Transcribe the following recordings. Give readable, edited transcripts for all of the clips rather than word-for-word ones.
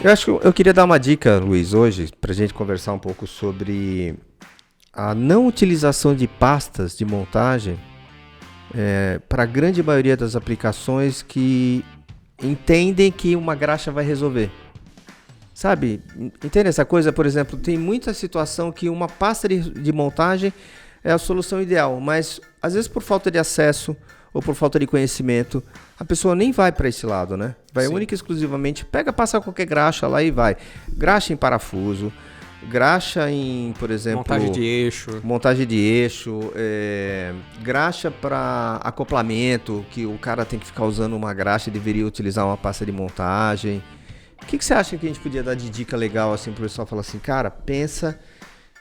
Eu acho que eu queria dar uma dica, Luiz, hoje, para a gente conversar um pouco sobre a não utilização de pastas de montagem para a grande maioria das aplicações que entendem que uma graxa vai resolver. Sabe, entende essa coisa? Por exemplo, tem muita situação que uma pasta de montagem é a solução ideal, mas às vezes por falta de acesso ou por falta de conhecimento, a pessoa nem vai para esse lado, né? Vai única e exclusivamente, passa qualquer graxa lá e vai. Graxa em parafuso, graxa em, por exemplo... Montagem de eixo. Graxa para acoplamento, que o cara tem que ficar usando uma graxa e deveria utilizar uma pasta de montagem. O que você acha que a gente podia dar de dica legal assim pro pessoal falar assim, cara, pensa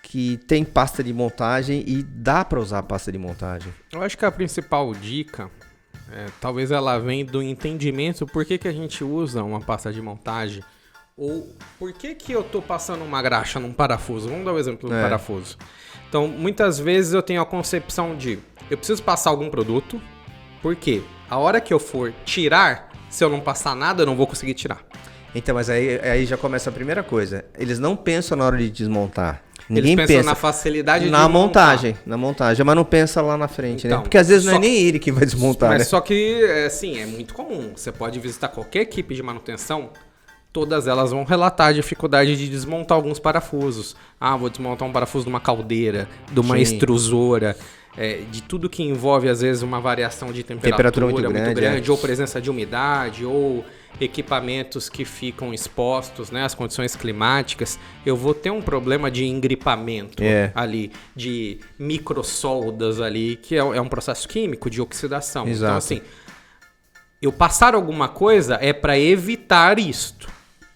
que tem pasta de montagem e dá para usar a pasta de montagem? Eu acho que a principal dica, talvez ela venha do entendimento por que a gente usa uma pasta de montagem ou por que eu tô passando uma graxa num parafuso. Vamos dar um exemplo do parafuso. Então, muitas vezes eu tenho a concepção de eu preciso passar algum produto, porque a hora que eu for tirar, se eu não passar nada, eu não vou conseguir tirar. Então, mas aí já começa a primeira coisa. Eles não pensam na hora de desmontar. Ninguém pensa na facilidade de na montagem, mas não pensa lá na frente, então, né? Porque às vezes não é nem ele que vai desmontar, mas né? Só que, assim, é muito comum. Você pode visitar qualquer equipe de manutenção, todas elas vão relatar a dificuldade de desmontar alguns parafusos. Vou desmontar um parafuso de uma caldeira, de uma extrusora, de tudo que envolve, às vezes, uma variação de temperatura muito grande ou presença de umidade, ou equipamentos que ficam expostos, né, às condições climáticas. Eu vou ter um problema de engripamento ali, de microsoldas ali, que é um processo químico de oxidação. Exato. Então, assim, eu passar alguma coisa é para evitar isto,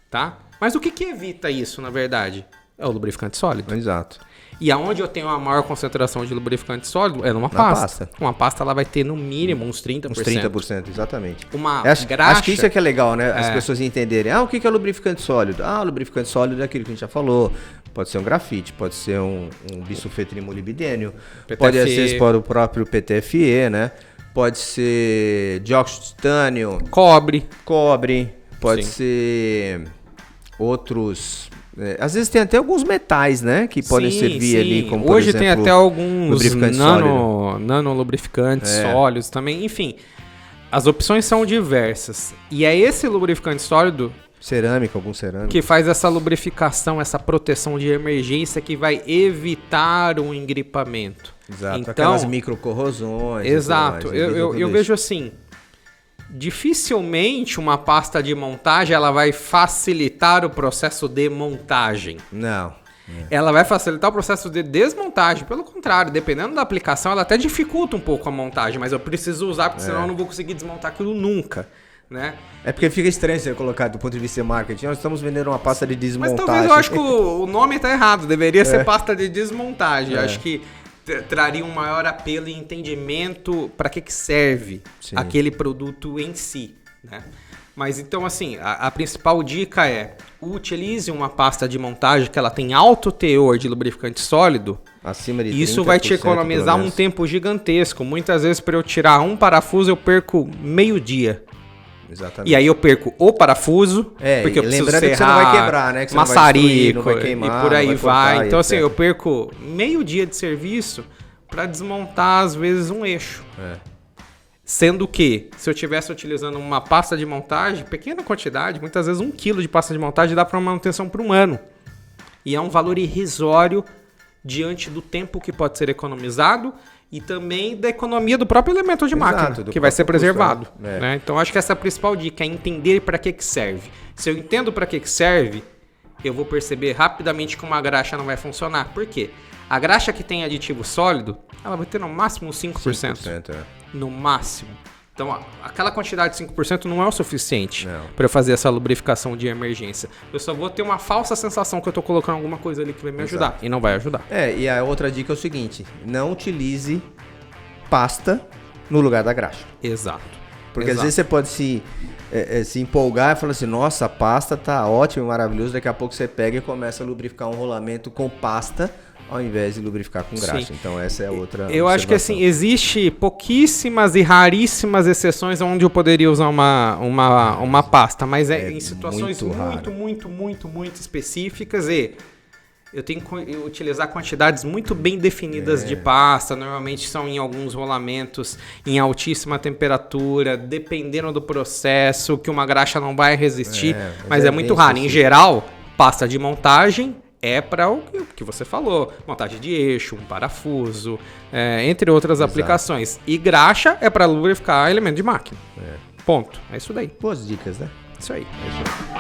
tá? Mas o que evita isso, na verdade? É o lubrificante sólido. Exato. E aonde eu tenho a maior concentração de lubrificante sólido é numa pasta. Uma pasta ela vai ter no mínimo uns 30%. Uns 30%, exatamente. Graxa... Acho que isso é que é legal, né? As pessoas entenderem. O que é lubrificante sólido? O lubrificante sólido é aquilo que a gente já falou. Pode ser um grafite, pode ser um bisulfeto de molibdênio, pode ser o próprio PTFE, né? Pode ser dióxido de titânio. Cobre. Pode ser outros... às vezes tem até alguns metais, né? Que podem servir ali como, por hoje exemplo, tem até alguns lubrificantes nano-lubrificantes sólidos também. Enfim, as opções são diversas. E é esse lubrificante sólido... algum cerâmico. Que faz essa lubrificação, essa proteção de emergência que vai evitar um engripamento. Exato, então, aquelas microcorrosões. Exato, eu vejo assim... Dificilmente uma pasta de montagem ela vai facilitar o processo de montagem. Não. Ela vai facilitar o processo de desmontagem. Pelo contrário, dependendo da aplicação, ela até dificulta um pouco a montagem, mas eu preciso usar porque senão eu não vou conseguir desmontar aquilo nunca, né? É porque fica estranho ser colocado do ponto de vista de marketing. Nós estamos vendendo uma pasta de desmontagem. Mas talvez eu acho que o nome está errado. Deveria ser pasta de desmontagem. Acho que traria um maior apelo e entendimento para que serve aquele produto em si, né? Mas então, assim, a principal dica é utilize uma pasta de montagem que ela tem alto teor de lubrificante sólido. Acima de 30%. Isso vai te economizar um tempo gigantesco. Muitas vezes, para eu tirar um parafuso, eu perco meio dia. Exatamente. E aí eu perco o parafuso, porque eu preciso serrar, que você não vai quebrar, né? Que você maçarico, não vai queimar, e por aí vai. Então, assim, etc. eu perco meio dia de serviço para desmontar, às vezes, um eixo. Sendo que, se eu estivesse utilizando uma pasta de montagem, pequena quantidade, muitas vezes 1 kg de pasta de montagem dá para uma manutenção por 1 ano. E é um valor irrisório diante do tempo que pode ser economizado e também da economia do próprio elemento de máquina, que vai ser preservado. Né? Então, acho que essa é a principal dica, é entender para que serve. Se eu entendo para que serve, eu vou perceber rapidamente que uma graxa não vai funcionar. Por quê? A graxa que tem aditivo sólido, ela vai ter no máximo 5%. 5%. No máximo. Então, aquela quantidade de 5% não é o suficiente para eu fazer essa lubrificação de emergência. Eu só vou ter uma falsa sensação que eu estou colocando alguma coisa ali que vai me ajudar. Exato. E não vai ajudar. E a outra dica é o seguinte, não utilize pasta no lugar da graxa. Exato. Porque às vezes você pode se empolgar e falar assim, nossa, a pasta tá ótima, maravilhosa, daqui a pouco você pega e começa a lubrificar um rolamento com pasta ao invés de lubrificar com graxa. Sim. Então essa é outra Eu acho que assim, existe pouquíssimas e raríssimas exceções onde eu poderia usar uma pasta, mas em situações muito específicas e eu tenho que utilizar quantidades muito bem definidas de pasta. Normalmente são em alguns rolamentos em altíssima temperatura, dependendo do processo, que uma graxa não vai resistir, mas é muito raro. Em geral, pasta de montagem é para o que você falou, montagem de eixo, um parafuso, entre outras aplicações. E graxa é para lubrificar elemento de máquina. Ponto. É isso daí. Boas dicas, né? Isso aí. É isso aí.